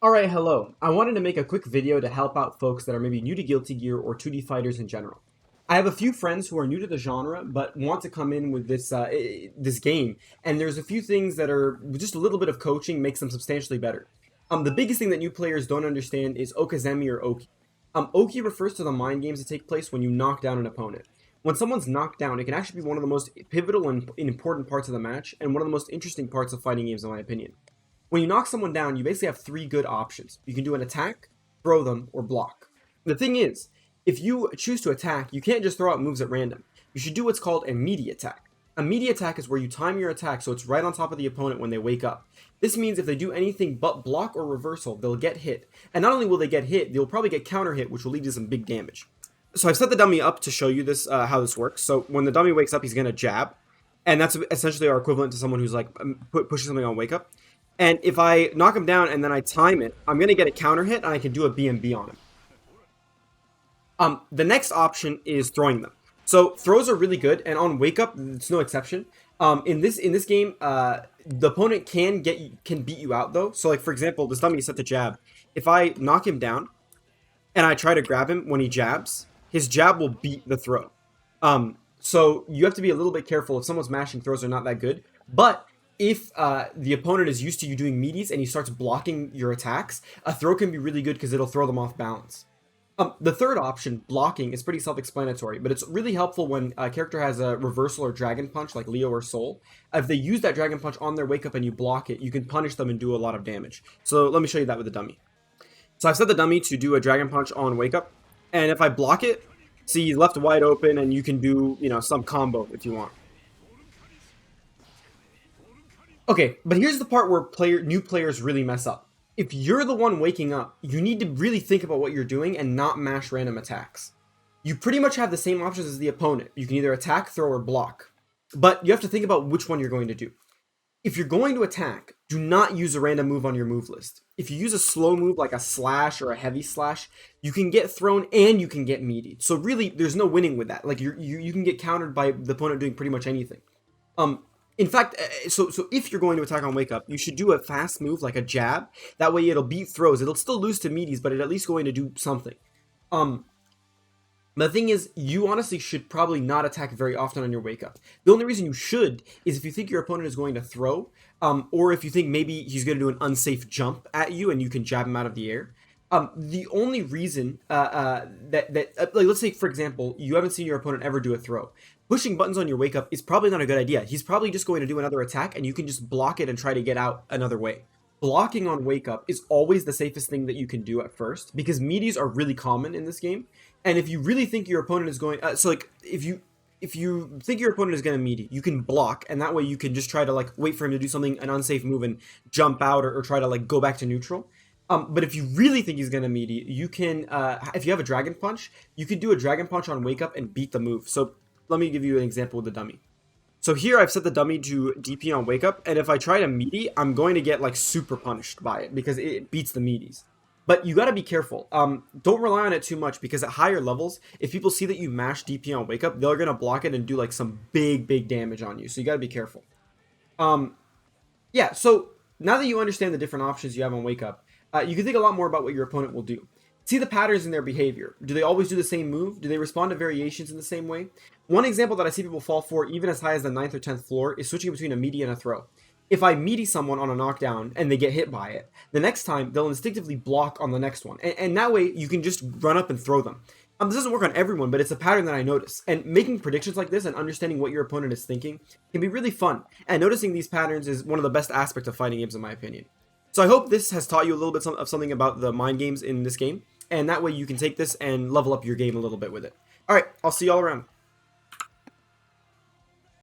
Alright, hello. I wanted to make a quick video to help out folks that are maybe new to Guilty Gear or 2D fighters in general. I have a few friends who are new to the genre but want to come in with this game, and there's a few things that are just a little bit of coaching makes them substantially better. The biggest thing that new players don't understand is Okizeme or Oki. Oki refers to the mind games that take place when you knock down an opponent. When someone's knocked down, it can actually be one of the most pivotal and important parts of the match, and one of the most interesting parts of fighting games in my opinion. When you knock someone down, you basically have three good options. You can do an attack, throw them, or block. The thing is, if you choose to attack, you can't just throw out moves at random. You should do what's called a meaty attack. A meaty attack is where you time your attack so it's right on top of the opponent when they wake up. This means if they do anything but block or reversal, they'll get hit. And not only will they get hit, they'll probably get counter hit, which will lead to some big damage. So I've set the dummy up to show you this, how this works. So when the dummy wakes up, he's going to jab. And that's essentially our equivalent to someone who's like pushing something on wake up. And if I knock him down and then I time it, I'm going to get a counter hit and I can do a BMB on him. The next option is throwing them. So throws are really good, and on wake up, it's no exception. In this game, the opponent can beat you out though. So like for example, this dummy is set to jab. If I knock him down and I try to grab him when he jabs, his jab will beat the throw. So you have to be a little bit careful if someone's mashing throws are not that good. But if the opponent is used to you doing meaties and he starts blocking your attacks, a throw can be really good because it'll throw them off balance. The third option, blocking, is pretty self-explanatory, but it's really helpful when a character has a reversal or dragon punch like Leo or Soul. If they use that dragon punch on their wake up and you block it, you can punish them and do a lot of damage. So let me show you that with the dummy. So I've set the dummy to do a dragon punch on wake up, and if I block it, see, he's left wide open and you can do, some combo if you want. Okay, but here's the part where new players really mess up. If you're the one waking up, you need to really think about what you're doing and not mash random attacks. You pretty much have the same options as the opponent. You can either attack, throw, or block. But you have to think about which one you're going to do. If you're going to attack, do not use a random move on your move list. If you use a slow move like a slash or a heavy slash, you can get thrown and you can get meaty. So really, there's no winning with that. Like you can get countered by the opponent doing pretty much anything. In fact, so if you're going to attack on wake up, you should do a fast move like a jab. That way it'll beat throws. It'll still lose to meaties, but it's at least going to do something. The thing is, you honestly should probably not attack very often on your wake up. The only reason you should is if you think your opponent is going to throw, or if you think maybe he's going to do an unsafe jump at you and you can jab him out of the air. The only reason like, let's say, for example, you haven't seen your opponent ever do a throw. Pushing buttons on your wake up is probably not a good idea. He's probably just going to do another attack and you can just block it and try to get out another way. Blocking on wake up is always the safest thing that you can do at first because meaties are really common in this game. And if you really think your opponent is going, if you think your opponent is going to meaty, you can block, and that way you can just try to like wait for him to do something, an unsafe move, and jump out or try to like go back to neutral. But if you really think he's going to meaty, you can, if you have a dragon punch, you could do a dragon punch on wake up and beat the move. So let me give you an example with the dummy. So here I've set the dummy to DP on wake up, and if I try to meaty, I'm going to get like super punished by it because it beats the meaties. But you got to be careful. Don't rely on it too much because at higher levels, if people see that you mash DP on wake up, they're going to block it and do like some big damage on you. So you got to be careful. Yeah, so now that you understand the different options you have on wake up, you can think a lot more about what your opponent will do. See the patterns in their behavior. Do they always do the same move? Do they respond to variations in the same way? One example that I see people fall for, even as high as the 9th or 10th floor, is switching between a meaty and a throw. If I meaty someone on a knockdown and they get hit by it, the next time they'll instinctively block on the next one. And that way you can just run up and throw them. This doesn't work on everyone, but it's a pattern that I notice. And making predictions like this and understanding what your opponent is thinking can be really fun. And noticing these patterns is one of the best aspects of fighting games in my opinion. So I hope this has taught you a little bit of something about the mind games in this game. And that way you can take this and level up your game a little bit with it. Alright, I'll see y'all around.